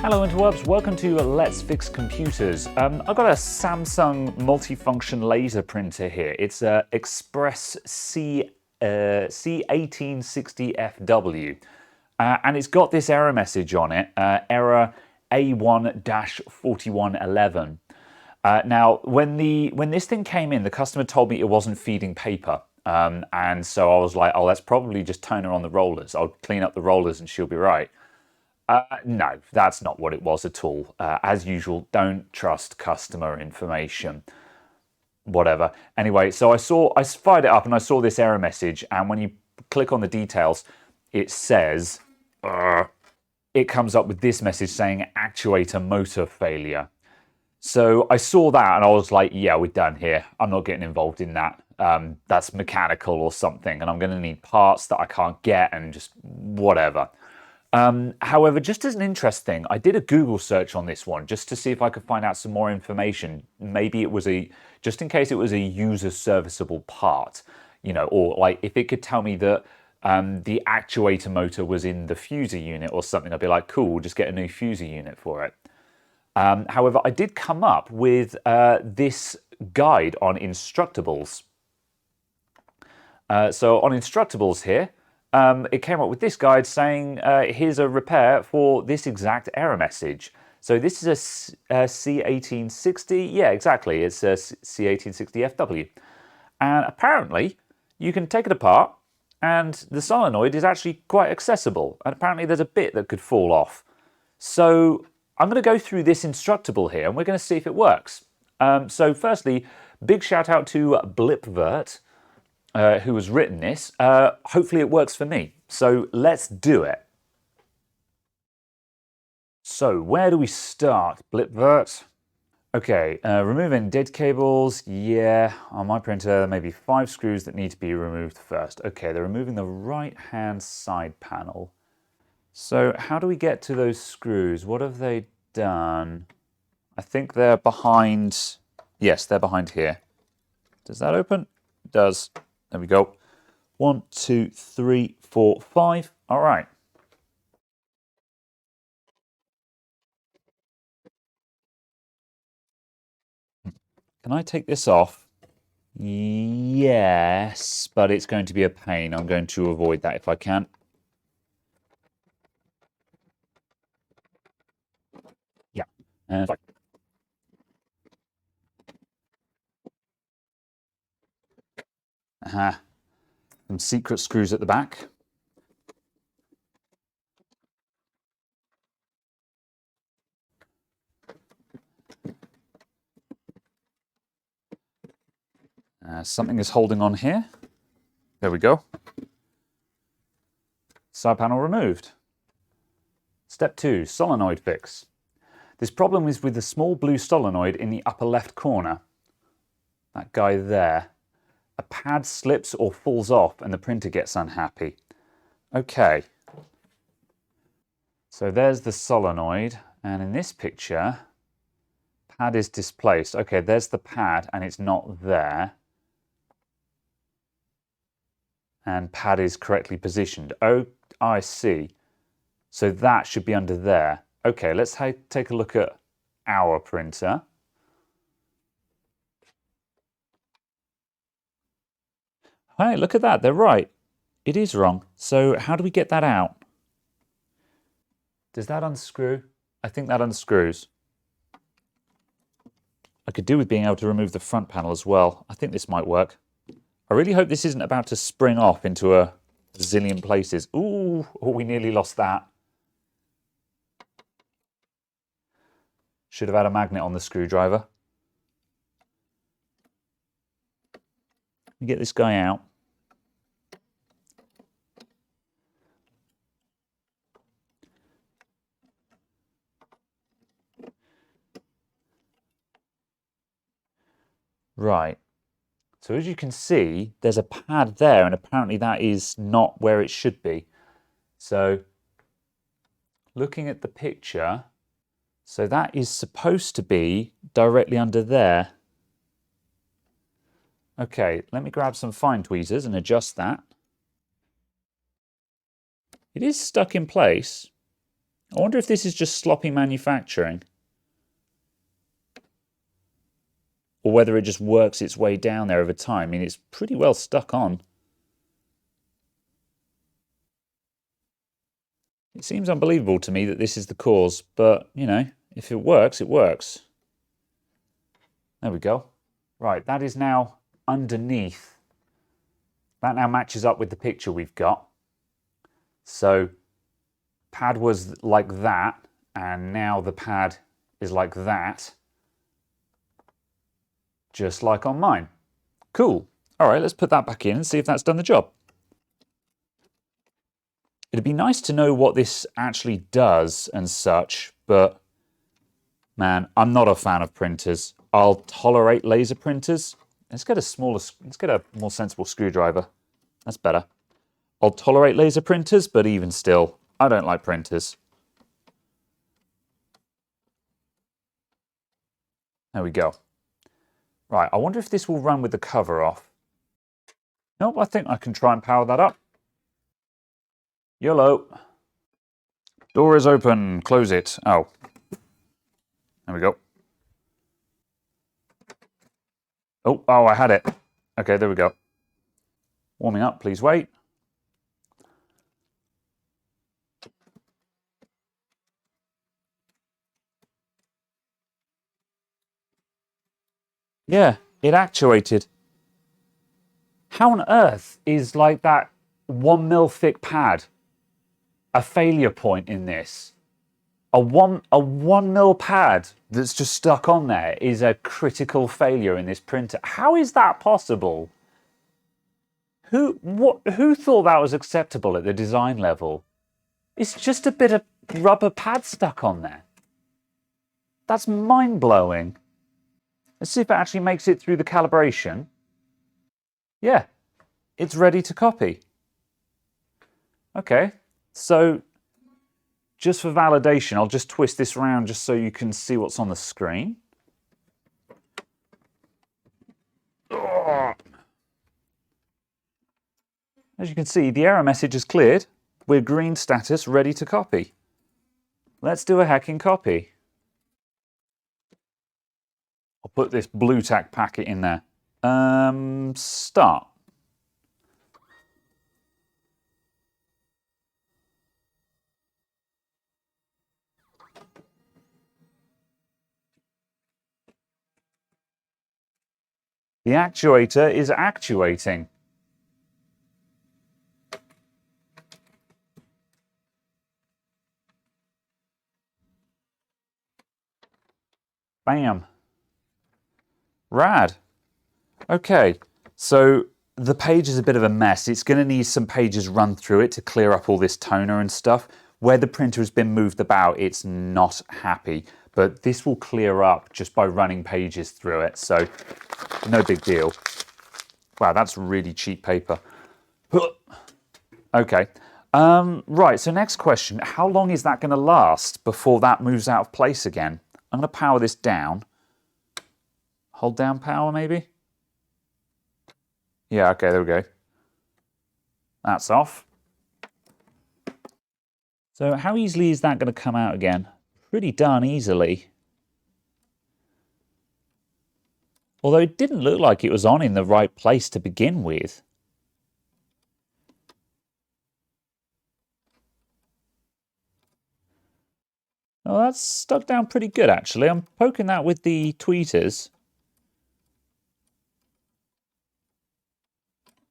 Hello interwebs, welcome to Let's Fix Computers. I've got a Samsung multifunction laser printer here. It's a Xpress C1860FW. And it's got this error message on it, error A1-4111. Now, when this thing came in, the customer told me it wasn't feeding paper. And so I was like, oh, let's probably just turn her on the rollers. I'll clean up the rollers and she'll be right. No, that's not what it was at all. As usual, don't trust customer information. Whatever. Anyway, so I fired it up and I saw this error message, and when you click on the details, it says, it comes up with this message saying Actuator Motor Failure. So I saw that and I was like, yeah, we're done here. I'm not getting involved in that. That's mechanical or something, and I'm going to need parts that I can't get and just whatever. However, just as an interest thing, I did a Google search on this one just to see if I could find out some more information. Maybe it was just in case it was a user serviceable part, you know, or like if it could tell me that the actuator motor was in the fuser unit or something, I'd be like, cool, we'll just get a new fuser unit for it. However, I did come up with this guide on Instructables. So on Instructables here, it came up with this guide saying, here's a repair for this exact error message. So this is a C1860. Yeah, exactly. It's a C1860FW. And apparently you can take it apart and the solenoid is actually quite accessible. And apparently there's a bit that could fall off. So I'm going to go through this Instructable here and we're going to see if it works. So firstly, big shout out to Blipvert, who has written this. Hopefully it works for me. So let's do it. So where do we start, Blipvert? Okay, removing dead cables. Yeah, on my printer there may be 5 screws that need to be removed first. Okay, they're removing the right-hand side panel. So how do we get to those screws? What have they done? I think they're behind. Yes, they're behind here. Does that open? It does. There we go. 1, 2, 3, 4, 5. All right. Can I take this off? Yes, but it's going to be a pain. I'm going to avoid that if I can. Yeah. And some secret screws at the back. Something is holding on here. There we go. Side panel removed. Step 2, solenoid fix. This problem is with the small blue solenoid in the upper left corner. That guy there. A pad slips or falls off and the printer gets unhappy. Okay. So there's the solenoid, and in this picture, pad is displaced. Okay, there's the pad and it's not there. And pad is correctly positioned. Oh, I see. So that should be under there. Okay, let's take a look at our printer. Hey, look at that, they're right. It is wrong. So how do we get that out? Does that unscrew? I think that unscrews. I could do with being able to remove the front panel as well. I think this might work. I really hope this isn't about to spring off into a zillion places. Ooh, oh, we nearly lost that. Should have had a magnet on the screwdriver. Let me get this guy out. Right. So as you can see, there's a pad there, and apparently that is not where it should be. So looking at the picture, so that is supposed to be directly under there. Okay, let me grab some fine tweezers and adjust that. It is stuck in place. I wonder if this is just sloppy manufacturing, or whether it just works its way down there over time. I mean, it's pretty well stuck on. It seems unbelievable to me that this is the cause, but, you know, if it works, it works. There we go. Right, that is now underneath. That now matches up with the picture we've got. So, pad was like that, and now the pad is like that. Just like on mine. Cool. All right, let's put that back in and see if that's done the job. It'd be nice to know what this actually does and such, but man, I'm not a fan of printers. I'll tolerate laser printers. Let's get a more sensible screwdriver. That's better. I'll tolerate laser printers, but even still, I don't like printers. There we go. Right, I wonder if this will run with the cover off. Nope, I think I can try and power that up. YOLO. Door is open. Close it. Oh. There we go. Oh, I had it. Okay, there we go. Warming up, please wait. Yeah, it actuated. How on earth is like that 1mm thick pad a failure point in this? A 1mm pad that's just stuck on there is a critical failure in this printer. How is that possible? Who thought that was acceptable at the design level? It's just a bit of rubber pad stuck on there. That's mind-blowing. Let's see if it actually makes it through the calibration. Yeah, it's ready to copy. Okay, so just for validation, I'll just twist this around just so you can see what's on the screen. As you can see, the error message is cleared. We're green status, ready to copy. Let's do a hacking copy. I'll put this blue tack packet in there. Start. The actuator is actuating. Bam. Rad. Okay, so the page is a bit of a mess. It's going to need some pages run through it to clear up all this toner and stuff. Where the printer has been moved about, it's not happy. But this will clear up just by running pages through it, so no big deal. Wow, that's really cheap paper. Okay, right, so next question. How long is that going to last before that moves out of place again? I'm going to power this down. Hold down power, maybe? Yeah, okay, there we go. That's off. So how easily is that going to come out again? Pretty darn easily. Although it didn't look like it was on in the right place to begin with. Oh, that's stuck down pretty good, actually. I'm poking that with the tweeters.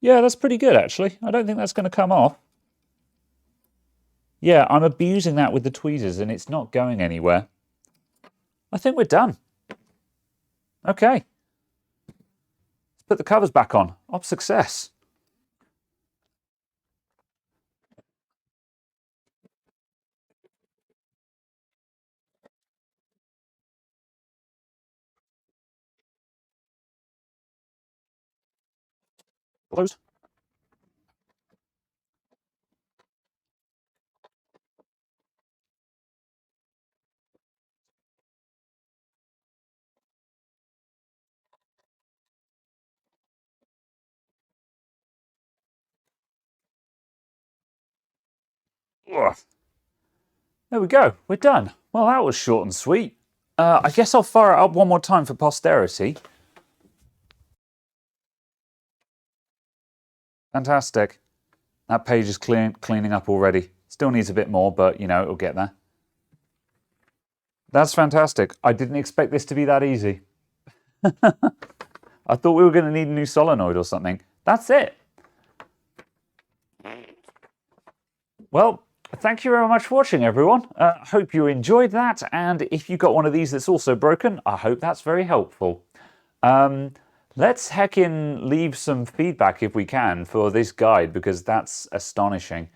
Yeah, that's pretty good, actually. I don't think that's going to come off. Yeah, I'm abusing that with the tweezers and it's not going anywhere. I think we're done. Okay. Let's put the covers back on. Op success. Close. Ugh. There we go, we're done. Well, that was short and sweet. I guess I'll fire it up one more time for posterity. Fantastic. That page is cleaning up already. Still needs a bit more, but you know, it'll get there. That's fantastic. I didn't expect this to be that easy. I thought we were going to need a new solenoid or something. That's it. Well, thank you very much for watching, everyone. Hope you enjoyed that, and if you got one of these that's also broken, I hope that's very helpful. Let's heckin' leave some feedback if we can for this guide, because that's astonishing.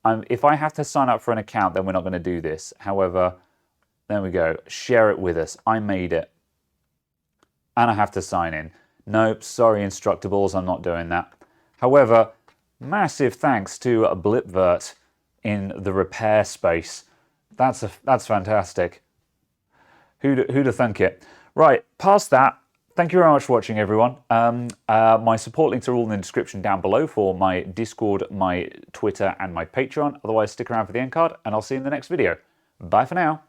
If I have to sign up for an account, then we're not going to do this. However, there we go. Share it with us. I made it. And I have to sign in. Nope, sorry, Instructables, I'm not doing that. However, massive thanks to Blipvert in the repair space. That's fantastic. Who'd have thunk it? Right, past that, thank you very much for watching, everyone. My support links are all in the description down below for my Discord, my Twitter, and my Patreon. Otherwise, stick around for the end card, and I'll see you in the next video. Bye for now.